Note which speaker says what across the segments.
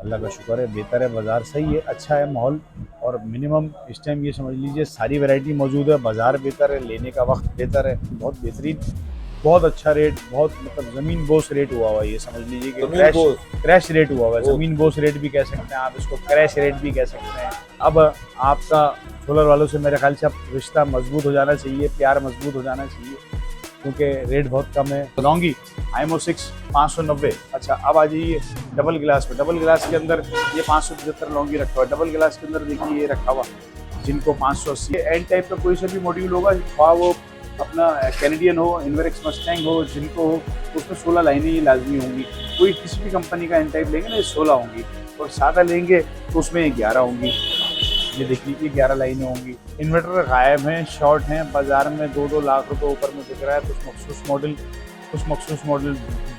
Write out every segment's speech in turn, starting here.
Speaker 1: अल्लाह का शुक्र है, बेहतर है, बाज़ार सही है, अच्छा है माहौल। और मिनिमम इस टाइम ये समझ लीजिए सारी वैरायटी मौजूद है, बाज़ार बेहतर है, लेने का वक्त बेहतर है, बहुत बेहतरीन, बहुत अच्छा रेट, बहुत मतलब ज़मीन बोस रेट हुआ है। ये समझ लीजिए कि
Speaker 2: जमीन
Speaker 1: क्रैश
Speaker 2: बोस।
Speaker 1: क्रैश रेट हुआ है,
Speaker 2: ओ,
Speaker 1: ज़मीन बोस रेट भी कह सकते हैं आप इसको, क्रैश रेट भी कह सकते हैं। अब आपका सोलर वालों से मेरे ख्याल से अब रिश्ता मजबूत हो जाना चाहिए, प्यार मजबूत हो जाना चाहिए, क्योंकि रेट बहुत कम है। लौंगी IMO 6 590। अच्छा, अब आ जाइए डबल गिलास पे। डबल गिलास के अंदर ये 575 लौंगी रखा हुआ है। डबल गिलास के अंदर देखिए ये रखा हुआ, जिनको 580 एन टाइप का कोई सा भी मॉड्यूल होगा, ख्वाह वो अपना कैनेडियन हो, इन्वेरिक्स मस्टैंग हो, जिनको हो, उसमें 16 लाइनें ही लाजमी होंगी। कोई किसी भी कंपनी का एन टाइप लेंगे ना, ये 16 होंगी, और सादा लेंगे तो उसमें 11 होंगी। ये देखिए ये 11 लाइनें होंगी। इन्वर्टर गायब हैं, शॉर्ट हैं, बाजार में 2-2 लाख रुपए ऊपर में बिक रहा है। कुछ मखसूस मॉडल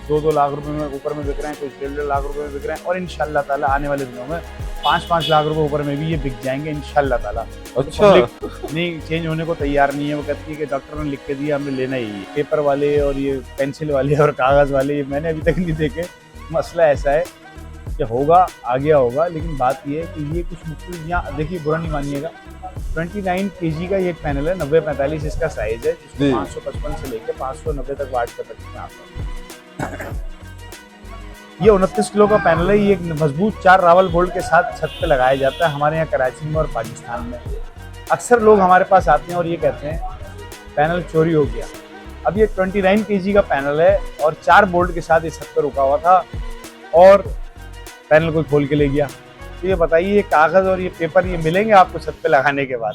Speaker 1: 2-2 लाख रुपए में ऊपर में बिक रहे हैं, कुछ 1.5 लाख रुपए में बिक रहे हैं, और इंशाल्लाह ताला आने वाले दिनों में 5-5 लाख रुपए ऊपर में भी ये बिक जाएंगे इंशाल्लाह ताला। तो
Speaker 2: अच्छा।
Speaker 1: पब्लिक नहीं चेंज होने को तैयार नहीं है। वो कहती है कि डॉक्टर ने लिख के दिया, हमने लेना ही है। पेपर वाले और ये पेंसिल वाले और कागज़ वाले ये मैंने अभी तक नहीं देखे। मसला ऐसा है कि होगा, आ गया होगा, लेकिन बात ये है कि ये कुछ मुश्किल, यहाँ देखिए बुरा नहीं मानिएगा, 29 केजी का ये पैनल है, 90-45 इसका साइज है, जिसको
Speaker 2: जी।
Speaker 1: 555 से लेकर 590 तक वाट कर सकते हैं आप। ये 29 किलो का पैनल है। ये एक मजबूत 4 रावल बोल्ट के साथ छत पे लगाया जाता है हमारे यहाँ कराची में और पाकिस्तान में। अक्सर लोग हमारे पास आते हैं और ये कहते हैं पैनल चोरी हो गया। अब ये 29 केजी का पैनल है और 4 बोल्ट के साथ ये छत पे रुका हुआ था, और पैनल कोई खोल के ले गया। तो ये बताइए, ये कागज़ और ये पेपर ये मिलेंगे आपको छत पे लगाने के बाद?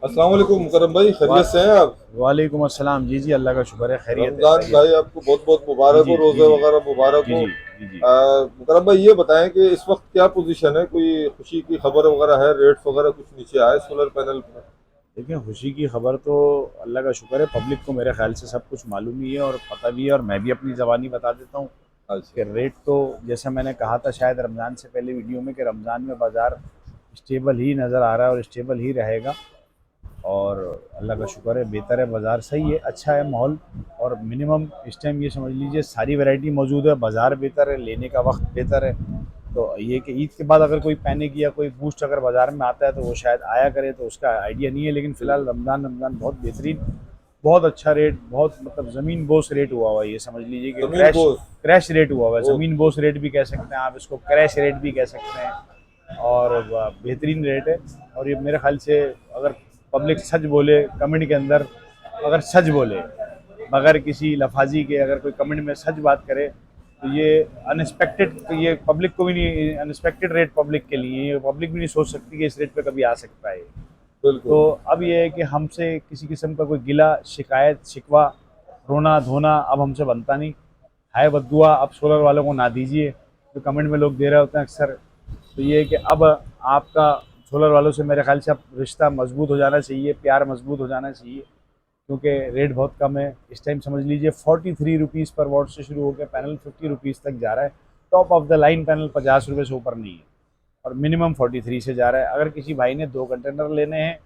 Speaker 2: अस्सलाम वालेकुम मुकरम भाई, खैरियत से हैं आप?
Speaker 1: वालेकुम अस्सलाम। जी जी, अल्लाह का शुक्र है, खैरियत है,
Speaker 2: रमजान
Speaker 1: खैरियत
Speaker 2: भाई
Speaker 1: है।
Speaker 2: आपको बहुत बहुत
Speaker 1: जी
Speaker 2: मुबारक
Speaker 1: जी
Speaker 2: हो,
Speaker 1: जी
Speaker 2: रोज़े
Speaker 1: जी
Speaker 2: वगैरह मुबारक
Speaker 1: जी
Speaker 2: हो।
Speaker 1: जी जी जी।
Speaker 2: मुकरम भाई ये बताएं कि इस वक्त क्या पोजीशन है, कोई खुशी की खबर वगैरह है, रेट्स वगैरह कुछ नीचे आए सोलर पैनल पर?
Speaker 1: देखिए, खुशी की खबर तो अल्लाह का शुक्र है, पब्लिक को मेरे ख्याल से सब कुछ मालूम ही है और पता भी है, और मैं भी अपनी ज़बानी बता देता हूँ
Speaker 2: अच्छा।
Speaker 1: कि रेट तो जैसा मैंने कहा था शायद रमज़ान से पहले वीडियो में, कि रमज़ान में बाज़ार स्टेबल ही नज़र आ रहा है और स्टेबल ही रहेगा। और अल्लाह का शुक्र है, बेहतर है, बाज़ार सही है, अच्छा है माहौल। और मिनिमम इस टाइम ये समझ लीजिए सारी वैरायटी मौजूद है, बाज़ार बेहतर है, लेने का वक्त बेहतर है। तो ये कि ईद के बाद अगर कोई पैनिक या कोई बूस्ट अगर बाज़ार में आता है तो वो शायद आया करे, तो उसका आइडिया नहीं है। लेकिन फ़िलहाल रमज़ान रमज़ान बहुत बेहतरीन, बहुत अच्छा रेट, बहुत मतलब ज़मीन बोस रेट हुआ है। ये समझ लीजिए कि
Speaker 2: जमीन
Speaker 1: क्रैश
Speaker 2: बोस।
Speaker 1: क्रैश रेट हुआ है,
Speaker 2: ओ,
Speaker 1: ज़मीन बोस रेट भी कह सकते हैं आप इसको, क्रैश रेट भी कह सकते हैं। और बेहतरीन रेट है। और ये मेरे ख्याल से अगर पब्लिक सच बोले कमेंट के अंदर, अगर सच बोले बगैर किसी लफाजी के, अगर कोई कमेंट में सच बात करे, तो ये अनएक्सपेक्टेड, ये पब्लिक को भी नहीं, अनएक्सपेक्टेड रेट पब्लिक के लिए, ये पब्लिक भी नहीं सोच सकती कि इस रेट पे कभी आ सकता है।
Speaker 2: बिल्कुल।
Speaker 1: तो अब ये है कि हमसे किसी किस्म का कोई गिला शिकायत शिकवा, रोना धोना अब हमसे बनता नहीं। हाय बद्दुआ अब सोलर वालों को ना दीजिए, तो कमेंट में लोग दे रहे होते हैं अक्सर। तो ये है कि अब आपका सोलर वालों से मेरे ख्याल से अब रिश्ता मजबूत हो जाना चाहिए, प्यार मजबूत हो जाना चाहिए, क्योंकि रेट बहुत कम है। इस टाइम समझ लीजिए 43 रुपीज़ पर वॉट से शुरू होकर पैनल 50 रुपीज़ तक जा रहा है। Top of the line panel 50 रुपये से ऊपर नहीं है, और मिनिमम 43 से जा रहा है। अगर किसी भाई ने 2 कंटेनर लेने हैं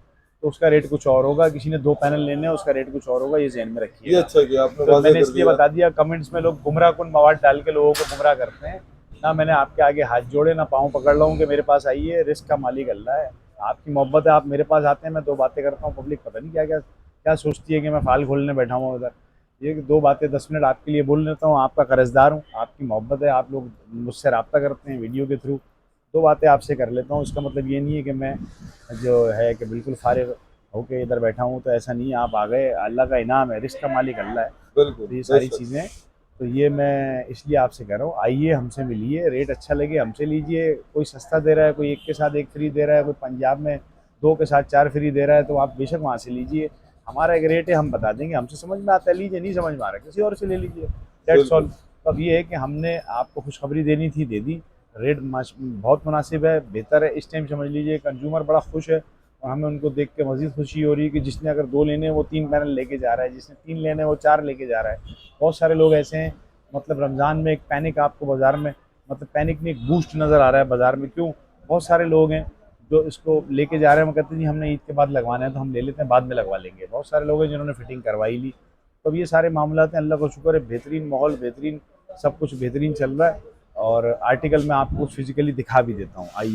Speaker 1: तो उसका रेट कुछ और होगा, किसी ने 2 पैनल लेने हैं उसका रेट कुछ और होगा, ये ज़हन में
Speaker 2: ये
Speaker 1: रखिएगा।
Speaker 2: अच्छा किया आपने,
Speaker 1: तो
Speaker 2: वाज़ेह
Speaker 1: मैंने
Speaker 2: कर
Speaker 1: इसलिए
Speaker 2: दिया।
Speaker 1: बता दिया, कमेंट्स में लोग गुमराह कुन मवाद डाल के लोगों को गुमराह करते हैं। ना मैंने आपके आगे हाथ जोड़े, ना पाँव पकड़ रहा हूँ कि मेरे पास आइए, रिस्क का मालिक अल्लाह है। आपकी मोहब्बत है, आप मेरे पास आते हैं, मैं 2 बातें करता हूँ, पब्लिक पता नहीं क्या क्या क्या सोचती है कि मैं फाल खोलने बैठा हूँ उधर। ये कि 2 बातें 10 मिनट आपके लिए बोल लेता हूँ, आपका कर्जदार हूँ, आपकी मोहब्बत है, आप लोग मुझसे रब्ता करते हैं वीडियो के थ्रू, 2 बातें आपसे कर लेता हूँ। इसका मतलब ये नहीं है कि मैं जो है कि बिल्कुल फारिग होके इधर बैठा हूँ, तो ऐसा नहीं है। आप आ गए, अल्लाह का इनाम है, रिस्क का मालिक अल्लाह है।
Speaker 2: बिल्कुल
Speaker 1: तो ये सारी
Speaker 2: बेशक।
Speaker 1: चीज़ें, तो ये मैं इसलिए आपसे कह रहा हूँ, आइए हमसे मिलिए, रेट अच्छा लगे हमसे लीजिए। कोई सस्ता दे रहा है, कोई 1 के साथ 1 फ्री दे रहा है, कोई पंजाब में 2 के साथ 4 फ्री दे रहा है, तो आप बेशक वहाँ से लीजिए। हमारा एक रेट है, हम बता देंगे, हमसे समझ में आता है लीजिए, नहीं समझ में आ रहा किसी और से ले लीजिए, दैट्स ऑल।
Speaker 2: बिल्कुल।
Speaker 1: तो अब ये है कि हमने आपको खुशखबरी देनी थी, दे दी। रेट बहुत मुनासिब है, बेहतर है। इस टाइम समझ लीजिए कंज्यूमर बड़ा खुश है, और हमें उनको देख के मज़ीद खुशी हो रही है कि जिसने अगर 2 लेने हैं वो 3 पैनल लेके जा रहा है, जिसने 3 लेने हैं वो 4 लेके जा रहा है। बहुत सारे लोग ऐसे हैं, मतलब रमज़ान में एक पैनिक आपको बाज़ार में, मतलब पैनिक नहीं, एक बूस्ट नज़र आ रहा है बाज़ार में। क्यों? बहुत सारे लोग हैं जो इसको लेके जा रहे हैं वो कहते हैं जी हमने ईद के बाद लगवाना है तो हम ले लेते हैं, बाद में लगवा लेंगे। बहुत सारे लोग हैं जिन्होंने फिटिंग करवाई ली। तो अब ये सारे मामलात हैं, अल्लाह का शुक्र है, बेहतरीन माहौल, बेहतरीन सब कुछ बेहतरीन चल रहा है। और आर्टिकल मैं आपको फिजिकली दिखा भी देता हूँ, आइए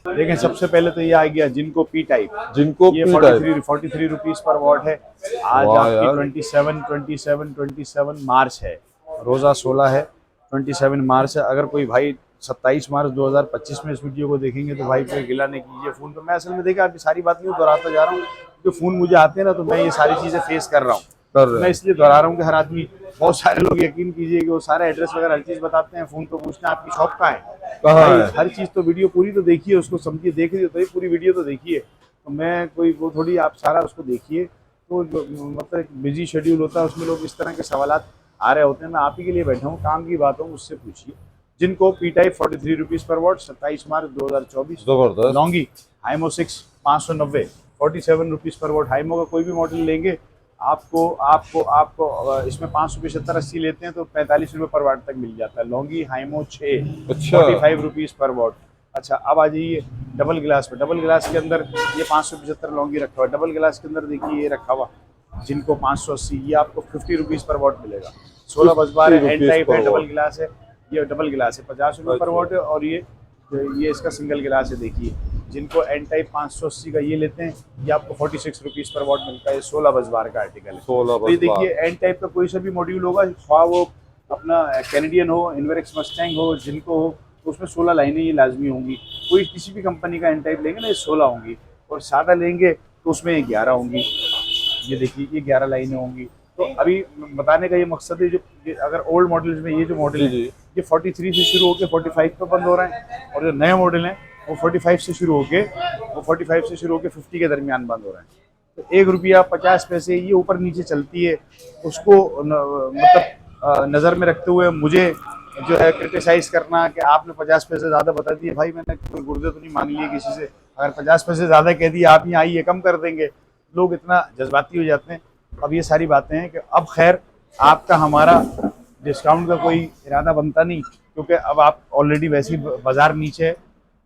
Speaker 1: देखें। सबसे पहले तो ये आ गया जिनको पी टाइप,
Speaker 2: जिनको
Speaker 1: ये
Speaker 2: P type।
Speaker 1: 43 रुपीज़ पर वॉट है। आज
Speaker 2: वाह
Speaker 1: आपकी
Speaker 2: यार।
Speaker 1: 27 मार्च है, रोज़ा 16 है, 27 मार्च है। अगर कोई भाई 27 मार्च 2025 में इस वीडियो को देखेंगे तो भाई कोई गिला नहीं कीजिए फ़ोन पे। मैं असल में देखिए आपकी सारी बात यूँ दोहराता जा रहा हूँ, क्योंकि फ़ोन मुझे आते हैं ना तो मैं ये सारी चीज़ें फेस कर रहा हूँ।
Speaker 2: कर रहे
Speaker 1: मैं
Speaker 2: हैं।
Speaker 1: इसलिए दोहरा रहा हूँ कि हर आदमी, बहुत सारे लोग यकीन कीजिए कि वो सारा एड्रेस वगैरह हर चीज़ बताते हैं, फ़ोन पे पूछते हैं आपकी शॉप कहाँ है।
Speaker 2: कहाँ
Speaker 1: भाई
Speaker 2: है?
Speaker 1: हर चीज़ तो वीडियो पूरी तो देखिए, उसको समझिए, देखिए तो पूरी वीडियो तो देखिए। तो मैं कोई वो थोड़ी, आप सारा उसको देखिए। तो मतलब एक बिजी शेड्यूल होता है, उसमें लोग इस तरह के सवालात आ रहे होते हैं। मैं आप ही के लिए बैठा हूँ, काम की बात हो मुझसे पूछिए। जिनको पी टाइप 43 रुपीज़ पर वॉट, 27 मार्च 2024।
Speaker 2: जबरदस्त।
Speaker 1: लॉन्गी हाइमो 6 590 47 रुपीज़ पर वॉट। हाइमो का कोई भी मॉडल लेंगे आपको आपको आपको इसमें 575-80 लेते हैं तो 45 रुपये पर वाट तक मिल जाता है। लॉन्गी हाइमो 6
Speaker 2: अच्छा।
Speaker 1: 45 रुपीज़ पर वॉट। अच्छा अब आ जाइए डबल गिलास पे। डबल गिलास के अंदर ये 575 लॉन्गी रखा हुआ है। डबल गिलास के अंदर देखिए ये रखा हुआ जिनको 580, ये आपको 50 रुपीज़ पर वॉट मिलेगा। 16 बस बार
Speaker 2: 50
Speaker 1: है, एन
Speaker 2: रुपीज
Speaker 1: टाइप है,
Speaker 2: पर
Speaker 1: डबल
Speaker 2: वॉट।
Speaker 1: गिलास है। ये डबल गिलास है 50 रुपये पर वॉट है। और ये इसका सिंगल गिलास है। देखिए जिनको एन टाइप 580 का ये लेते हैं, ये आपको 46 रुपीज़ पर वॉट मिलता है। 16 बस बार का आर्टिकल है।
Speaker 2: 16
Speaker 1: तो ये
Speaker 2: बस बार।
Speaker 1: देखिए एन टाइप का कोई सा भी मॉड्यूल होगा, ख्वाह वो अपना कैनेडियन हो, इन्वेरिक्स मस्टैंग हो, जिनको हो, तो उसमें 16 लाइनें ये लाजमी होंगी। कोई किसी भी कंपनी का एन टाइप लेंगे ना ये 16 होंगी, और सादा लेंगे तो उसमें 11 होंगी। ये देखिए ये 11 लाइनें होंगी। तो अभी बताने का ये मकसद है, जो अगर ओल्ड मॉडल्स में ये जो मॉडल
Speaker 2: जी
Speaker 1: है
Speaker 2: जी।
Speaker 1: ये 43 से शुरू होकर 45 पे बंद हो रहे हैं, और जो नए मॉडल हैं वो 45 से शुरू होके 50 के दरमियान बंद हो रहे हैं। तो 1 रुपया 50 पैसे ये ऊपर नीचे चलती है, उसको मतलब नज़र में रखते हुए मुझे जो है क्रिटिसाइज़ करना कि आपने 50 पैसे ज़्यादा बता दिए। भाई मैंने कोई गुर्दे तो नहीं मांग लिए किसी से, अगर 50 पैसे ज़्यादा कह दिए आप यहाँ आइए कम कर देंगे। लोग इतना जज्बाती हो जाते हैं। अब ये सारी बातें हैं कि अब खैर आपका हमारा डिस्काउंट का कोई इरादा बनता नहीं, क्योंकि अब आप ऑलरेडी वैसे ही बाज़ार नीचे है।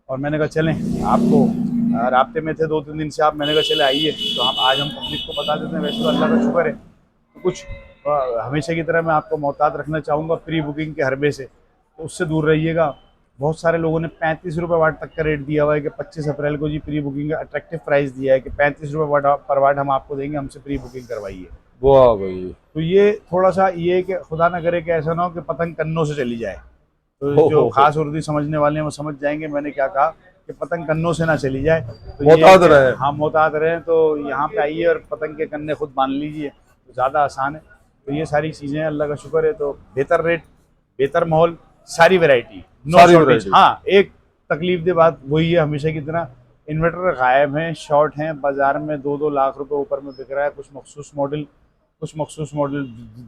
Speaker 1: और मैंने कहा चलें, आपको राब्ते में थे 2-3 दिन से आप, मैंने कहा चले आइए तो हम पब्लिक को बता देते हैं। वैसे तो अल्लाह का शुक्र है, तो कुछ हमेशा की तरह मैं आपको मोहतात रखना चाहूँगा प्री बुकिंग के हरबे से, तो उससे दूर रहिएगा। बहुत सारे लोगों ने 35 रुपये वाट तक का रेट दिया हुआ है कि 25 अप्रैल को जी प्री बुकिंग का अट्रैक्टिव प्राइस दिया है कि 35 रुपये वाट पर वाट हम आपको देंगे, हमसे प्री बुकिंग करवाइए।
Speaker 2: वाह भाई।
Speaker 1: तो ये थोड़ा सा ये कि खुदा ना करे कि ऐसा ना हो कि पतंग कन्नों से चली जाए। तो
Speaker 2: हो
Speaker 1: जो
Speaker 2: हो।
Speaker 1: खास उर्दू समझने वाले हैं वो समझ जाएंगे मैंने क्या कहा, कि पतंग कन्नों से ना चली जाए। तो ये
Speaker 2: मोहतात रहे।
Speaker 1: हाँ मोहतात रहें। तो यहाँ पे आइए और पतंग के कन्ने खुद बांध लीजिए, तो ज़्यादा आसान है। तो ये सारी चीज़ें हैं, अल्लाह का शुक्र है। तो बेहतर रेट, बेहतर माहौल, सारी वैरायटी, नो
Speaker 2: सारी
Speaker 1: शॉर्टेज।
Speaker 2: वैरायटी।
Speaker 1: हाँ एक तकलीफ दे बात वही है हमेशा की तरह, इन्वर्टर गायब हैं, शॉर्ट हैं। बाज़ार में 2-2 लाख रुपए ऊपर में बिक रहा है। कुछ मखसूस मॉडल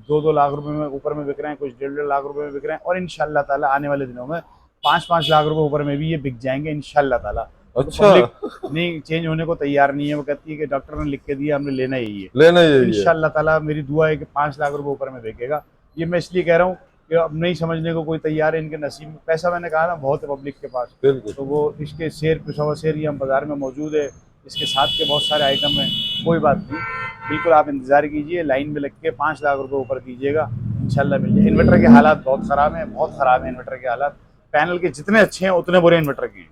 Speaker 1: 2-2 लाख रुपए में ऊपर में बिक रहे हैं, कुछ 1.5 लाख रुपए में बिक रहे हैं। और इंशाल्लाह ताला आने वाले दिनों में 5-5 लाख रुपए ऊपर में भी ये बिक जाएंगे इंशाल्लाह ताला। तो
Speaker 2: अच्छा।
Speaker 1: पब्लिक नहीं चेंज होने को तैयार नहीं है। वो कहती है कि डॉक्टर ने लिख के दिया, हमने लेना ही है।
Speaker 2: लेना यही है।
Speaker 1: इंशाल्लाह ताला मेरी दुआ है कि 5 लाख रुपए ऊपर में बिकेगा। ये मैं इसलिए कह रहा हूँ कि अब नहीं समझने को कोई तैयार है, इनके नसीब में पैसा, मैंने कहा ना, बहुत है पब्लिक के पास।
Speaker 2: बिल्कुल।
Speaker 1: तो वो इसके शेर पेशवा शेर ये हम बाज़ार में मौजूद है, इसके साथ के बहुत सारे आइटम हैं। कोई बात नहीं, बिल्कुल आप इंतज़ार कीजिए, लाइन में लग के 5 लाख रुपए ऊपर कीजिएगा, इंशाल्लाह मिल जाए। इन्वर्टर के हालात बहुत ख़राब हैं, बहुत ख़राब हैं इन्वर्टर के हालात। पैनल के जितने अच्छे हैं उतने बुरे इन्वर्टर के हैं।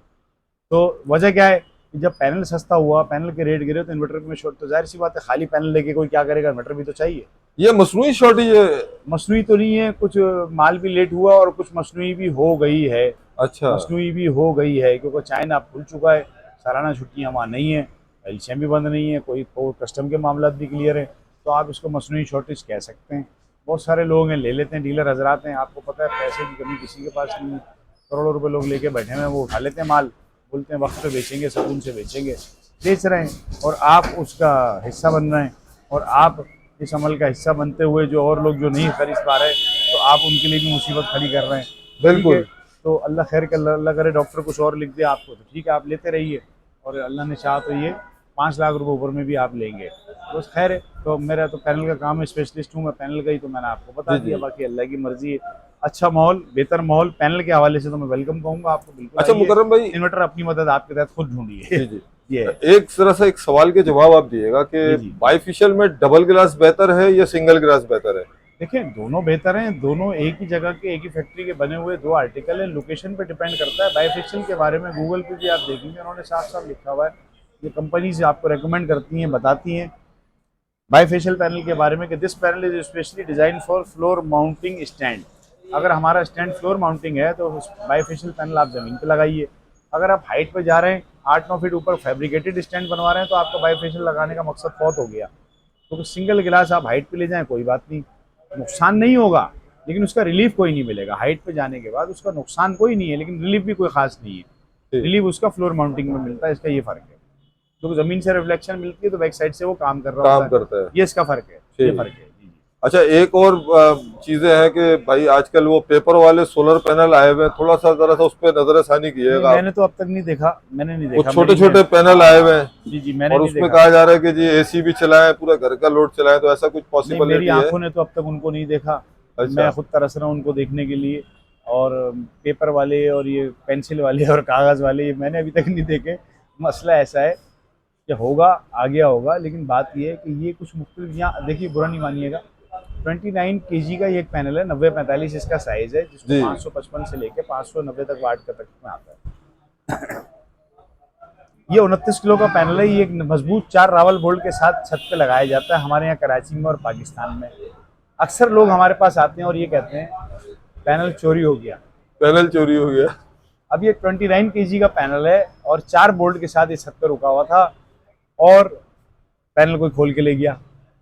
Speaker 1: तो वजह क्या है कि जब पैनल सस्ता हुआ, पैनल के रेट गिरे, तो इन्वर्टर में शॉर्ट, तो जाहिर सी बात है खाली पैनल लेके कोई क्या करेगा, इन्वर्टर भी तो चाहिए।
Speaker 2: ये मसनूई शॉर्टेज है।
Speaker 1: मसनूई तो नहीं है, कुछ माल भी लेट हुआ और कुछ मसनूई भी हो गई है।
Speaker 2: अच्छा।
Speaker 1: मसनूई भी हो गई है क्योंकि चाइना खुल चुका है, सालाना छुट्टियाँ वहाँ नहीं है, एलसीएम भी बंद नहीं है, कोई कस्टम के मामला भी क्लियर है। तो आप इसको मसनूई शॉर्टेज कह सकते हैं। बहुत सारे लोग हैं ले लेते हैं, डीलर हजरात हैं, आपको पता है पैसे की कमी किसी के पास नहीं है। करोड़ों रुपए लोग लेके बैठे हैं, वो उठा लेते हैं माल, बोलते हैं वक्त पे बेचेंगे, सुकून से बेचेंगे, बेच रहे हैं। और आप उसका हिस्सा बन रहे हैं, और आप इस अमल का हिस्सा बनते हुए जो और लोग जो नहीं खरीद पा रहे, तो आप उनके लिए भी मुसीबत खड़ी कर रहे हैं।
Speaker 2: बिल्कुल।
Speaker 1: ठीक है, तो अल्लाह खैर कर, अल्लाह करे डॉक्टर कुछ और लिख दे आपको तो ठीक है, आप लेते रहिए, और अल्लाह ने चाहा तो ये 5 लाख रुपए ऊपर में भी आप लेंगे, बस खैर है। तो मेरा तो पैनल का काम है, स्पेशलिस्ट हूँ मैं पैनल का ही, तो मैंने आपको बता
Speaker 2: जी, जी।
Speaker 1: दिया, बाकी अल्लाह की मर्जी है। अच्छा माहौल, बेहतर माहौल, पैनल के हवाले से तो मैं वेलकम कहूंगा आपको। बिल्कुल
Speaker 2: अच्छा
Speaker 1: आइए,
Speaker 2: मुकर्रम भाई,
Speaker 1: इन्वर्टर अपनी मदद आपके तहत खुद ढूंढिए।
Speaker 2: जी जी,
Speaker 1: ये है।
Speaker 2: एक तरह से एक सवाल के जवाब आप दिएगा कि
Speaker 1: जी जी।
Speaker 2: बाईफेशियल में डबल ग्लास बेहतर है या सिंगल ग्लास बेहतर है?
Speaker 1: देखिए दोनों बेहतर हैं, दोनों एक ही जगह के, एक ही फैक्ट्री के बने हुए दो आर्टिकल है, लोकेशन पे डिपेंड करता है। बाईफेशियल के बारे में गूगल पे भी आप देखेंगे उन्होंने साफ साफ लिखा हुआ है, ये कंपनीज आपको रेकमेंड करती हैं, बताती हैं बाईफेशियल पैनल के बारे में कि this panel is specially design for floor mounting stand. अगर हमारा स्टैंड फ्लोर माउंटिंग है तो बाईफेशियल पैनल आप जमीन पे लगाइए। अगर आप हाइट पे जा रहे हैं, 8-9 फीट ऊपर फैब्रिकेटेड स्टैंड बनवा रहे हैं, तो आपका बाईफेशियल लगाने का मकसद बहुत हो गया। तो सिंगल गिलास आप हाइट पे ले जाएं कोई बात नहीं, नुकसान नहीं होगा, लेकिन उसका रिलीफ कोई नहीं मिलेगा। हाइट पे जाने के बाद उसका नुकसान कोई नहीं है, लेकिन रिलीफ भी कोई खास नहीं है। रिलीफ उसका फ्लोर माउंटिंग में मिलता है, इसका ये फर्क है। तो जमीन से रिफ्लेक्शन मिलती है तो बैक साइड से वो काम कर रहा होता है,
Speaker 2: करता है,
Speaker 1: ये इसका फर्क है, ये फर्क है। जी जी।
Speaker 2: अच्छा एक और चीजें हैं कि भाई आजकल वो पेपर वाले सोलर पैनल आए हुए हैं, थोड़ा सा जरा सा उस पर नजरसानी कीजिएगा।
Speaker 1: मैंने तो अब तक नहीं देखा, मैंने नहीं
Speaker 2: वो
Speaker 1: देखा।
Speaker 2: छोटे छोटे पैनल आए हुए हैं,
Speaker 1: जी जी, मैंने
Speaker 2: और
Speaker 1: नहीं
Speaker 2: उसमें
Speaker 1: देखा।
Speaker 2: कहा जा रहा है कि जी एसी भी चलाएं, पूरा घर का लोड चलाएं, तो ऐसा कुछ
Speaker 1: नहीं,
Speaker 2: पॉसिबिलिटी
Speaker 1: मेरी
Speaker 2: है?
Speaker 1: आंखों ने तो अब तक उनको नहीं देखा।
Speaker 2: अच्छा।
Speaker 1: मैं खुद तरस रहा हूँ उनको देखने के लिए। और पेपर वाले और ये पेंसिल वाले और कागज़ वाले ये मैंने अभी तक नहीं देखे। मसला ऐसा है कि होगा, आ गया होगा, लेकिन बात ये है कि ये कुछ मुख्तलिफ, यहाँ देखिए बुरा नहीं मानिएगा, 29 kg का ये एक पैनल है, 90-45 इसका साइज़ है, जिसको 555 से लेके 590 तक वाट का तक में आता है। ये 29 किलो का पैनल है। ये एक मजबूत 4 रावल बोल्ट के साथ छत पे लगाया जाता है हमारे यहाँ कराची में और पाकिस्तान में। अक्सर लोग हमारे पास आते हैं और ये कहते हैं पैनल चोरी हो गया,
Speaker 2: पैनल चोरी हो गया।
Speaker 1: अब ये 29 kg का पैनल है और 4 बोल्ट के साथ ये छत पे रुका हुआ था और पैनल कोई खोल के ले गया।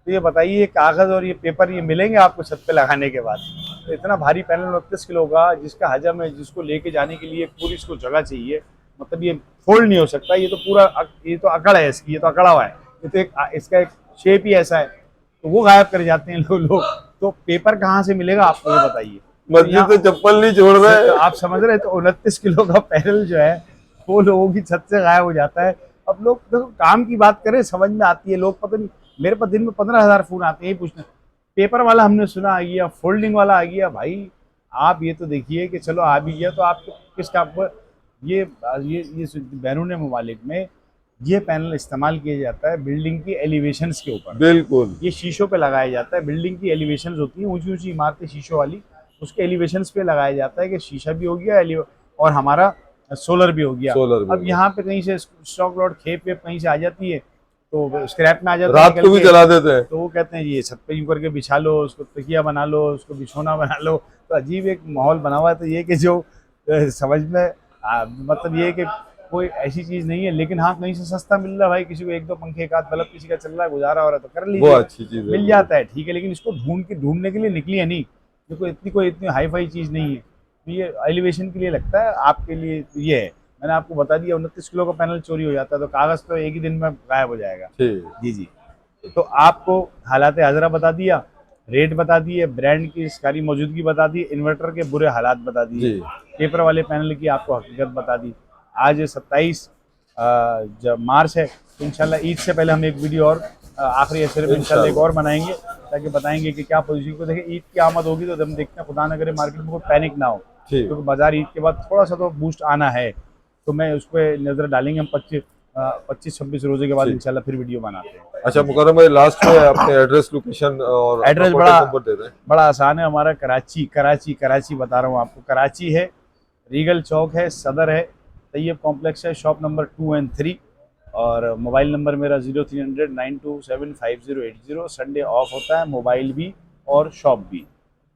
Speaker 1: तो ये बताइए, ये कागज़ और ये पेपर ये मिलेंगे आपको छत पे लगाने के बाद? तो इतना भारी पैनल 29 किलो का, जिसका हजम है, जिसको लेके जाने के लिए पूरी इसको जगह चाहिए, मतलब ये फोल्ड नहीं हो सकता। ये तो पूरा ये तो अकड़ है इसकी, ये तो अकड़ा हुआ है, ये तो एक इसका एक शेप ही ऐसा है, तो वो गायब कर जाते हैं लोग। तो पेपर कहाँ से मिलेगा आपको, ये बताइए?
Speaker 2: मस्जिद से चप्पल नहीं छोड़ रहे,
Speaker 1: तो आप समझ रहे हैं? तो 29 किलो का पैनल जो है वो लोगों की छत से गायब हो जाता है। अब लोग देखो, काम की बात करें, समझ में आती है, लोग पता नहीं, मेरे पास दिन में 15,000 फोन आते हैं, यही पूछना पेपर वाला हमने सुना आ गया, फोल्डिंग वाला आ गया। भाई आप ये तो देखिए कि चलो आ भी गया तो आपको किस काम पर ये बैरून ममालिक में ये पैनल इस्तेमाल किया जाता है बिल्डिंग की एलिवेशंस के ऊपर।
Speaker 2: बिल्कुल,
Speaker 1: ये शीशों पे लगाया जाता है। बिल्डिंग की एलिवेशंस होती हैं, ऊंची ऊंची इमारतें शीशों वाली, उसके एलिवेशंस पे लगाया जाता है कि शीशा भी हो गया और हमारा सोलर भी हो गया। अब यहाँ पे कहीं से स्टॉक लॉट खेप वेप कहीं से आ जाती है तो स्क्रैप में आ जाता है,
Speaker 2: रात को भी जला देते हैं।
Speaker 1: तो वो कहते हैं ये छत पे यूं करके बिछा लो, उसको तकिया बना लो, उसको बिछोना बना लो। तो अजीब एक माहौल बना हुआ है। तो ये कि जो समझ में मतलब ये कि कोई ऐसी चीज नहीं है, लेकिन हाँ कहीं से सस्ता मिल रहा है भाई, किसी को 1-2 पंखे का बल्ब किसी का चल रहा है, गुजारा हो रहा है, तो कर लीजिए,
Speaker 2: वो अच्छी चीज
Speaker 1: मिल जाता है, ठीक है। लेकिन इसको ढूंढने के लिए निकली है नहीं, ये कोई इतनी हाई फाई चीज नहीं है। तो ये एलिवेशन के लिए लगता है, आपके लिए ये है। मैंने आपको बता दिया 29 किलो का पैनल चोरी हो जाता है तो कागज तो एक ही दिन में गायब हो जाएगा। जी जी। तो आपको हालात हाजरा बता दिया, रेट बता दिए, ब्रांड की सारी मौजूदगी बता दी, इन्वर्टर के बुरे हालात बता दिए, पेपर वाले पैनल की आपको हकीकत बता दी। आज 27 मार्च है, तो इंशाल्लाह ईद से पहले हम एक वीडियो और आखिरी अशरे में इंशाल्लाह एक और बनाएंगे, ताकि बताएंगे कि क्या पोजीशन को। देखिए ईद की आमद होगी तो हम देखते हैं, खुदा न करे मार्केट में कोई पैनिक ना हो, क्योंकि बाजार ईद के बाद थोड़ा सा तो बूस्ट आना है, तो मैं उस पर नजर डालेंगे हम 25-26 रोजे के बाद इंशाल्लाह फिर वीडियो बनाते हैं।
Speaker 2: अच्छा मुकर्रम भाई, लास्ट में अपने एड्रेस, लोकेशन और
Speaker 1: एड्रेस बड़ा आसान है हमारा। कराची बता रहा हूँ आपको, कराची है, रीगल चौक है, सदर है, तैयब कॉम्प्लेक्स है, शॉप नंबर 2 और 3, और मोबाइल नंबर मेरा 0300-927-5080। संडे ऑफ होता है, मोबाइल भी और शॉप भी।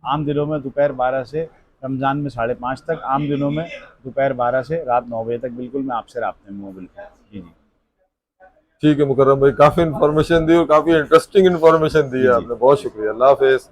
Speaker 1: आम दिनों में दोपहर 12 से रमज़ान में 5:30 तक, आम दिनों में दोपहर 12 से रात 9 बजे तक बिल्कुल मैं आपसे राब्ते में मोबाइल पर। जी जी
Speaker 2: ठीक है मुकर्रम भाई, काफी इन्फॉर्मेशन दी और काफी इंटरेस्टिंग इन्फॉर्मेशन दी है आपने, बहुत शुक्रिया। अल्लाह हाफिज़।